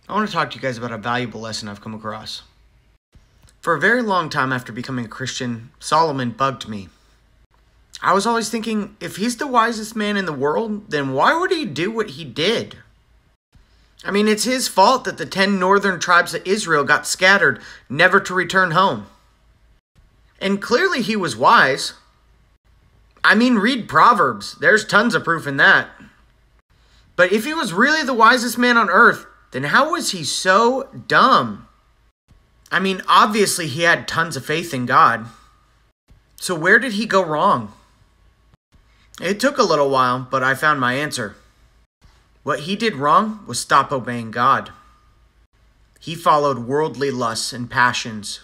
I want to talk to you guys about a valuable lesson I've come across. For a very long time after becoming a Christian, Solomon bugged me. I was always thinking, if he's the wisest man in the world, then why would he do what he did? I mean, it's his fault that the 10 northern tribes of Israel got scattered, never to return home. And clearly he was wise. I mean, read Proverbs. There's tons of proof in that. But if he was really the wisest man on earth, then how was he so dumb? I mean, obviously he had tons of faith in God. So where did he go wrong? It took a little while, but I found my answer. What he did wrong was stop obeying God. He followed worldly lusts and passions.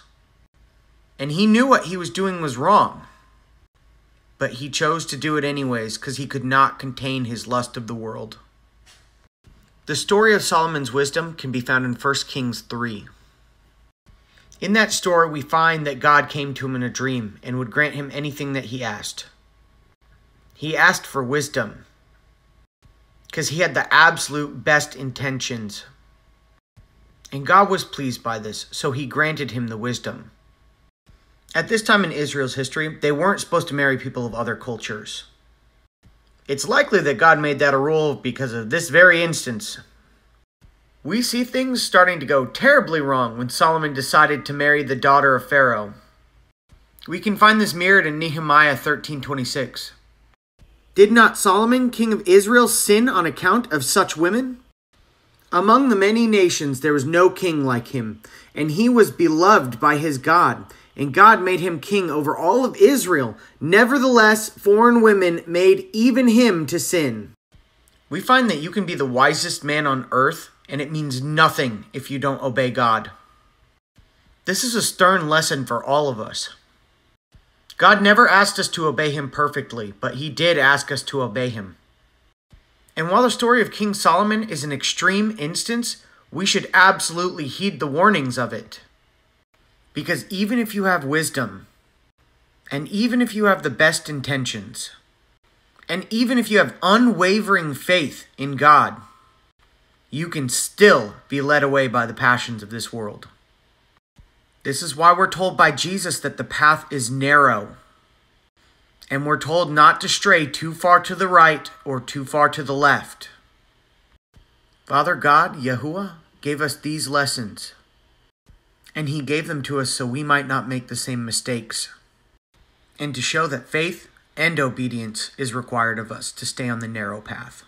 And he knew what he was doing was wrong. But he chose to do it anyways because he could not contain his lust of the world. The story of Solomon's wisdom can be found in 1 Kings 3. In that story, we find that God came to him in a dream and would grant him anything that he asked. He asked for wisdom because he had the absolute best intentions. And God was pleased by this, so he granted him the wisdom. At this time in Israel's history, they weren't supposed to marry people of other cultures. It's likely that God made that a rule because of this very instance. We see things starting to go terribly wrong when Solomon decided to marry the daughter of Pharaoh. We can find this mirrored in Nehemiah 13:26. Did not Solomon, king of Israel, sin on account of such women? Among the many nations there was no king like him, and he was beloved by his God. And God made him king over all of Israel. Nevertheless, foreign women made even him to sin. We find that you can be the wisest man on earth, and it means nothing if you don't obey God. This is a stern lesson for all of us. God never asked us to obey him perfectly, but he did ask us to obey him. And while the story of King Solomon is an extreme instance, we should absolutely heed the warnings of it. Because even if you have wisdom, and even if you have the best intentions, and even if you have unwavering faith in God, you can still be led away by the passions of this world. This is why we're told by Jesus that the path is narrow, and we're told not to stray too far to the right or too far to the left. Father God, Yahuwah, gave us these lessons. And he gave them to us so we might not make the same mistakes. And to show that faith and obedience is required of us to stay on the narrow path.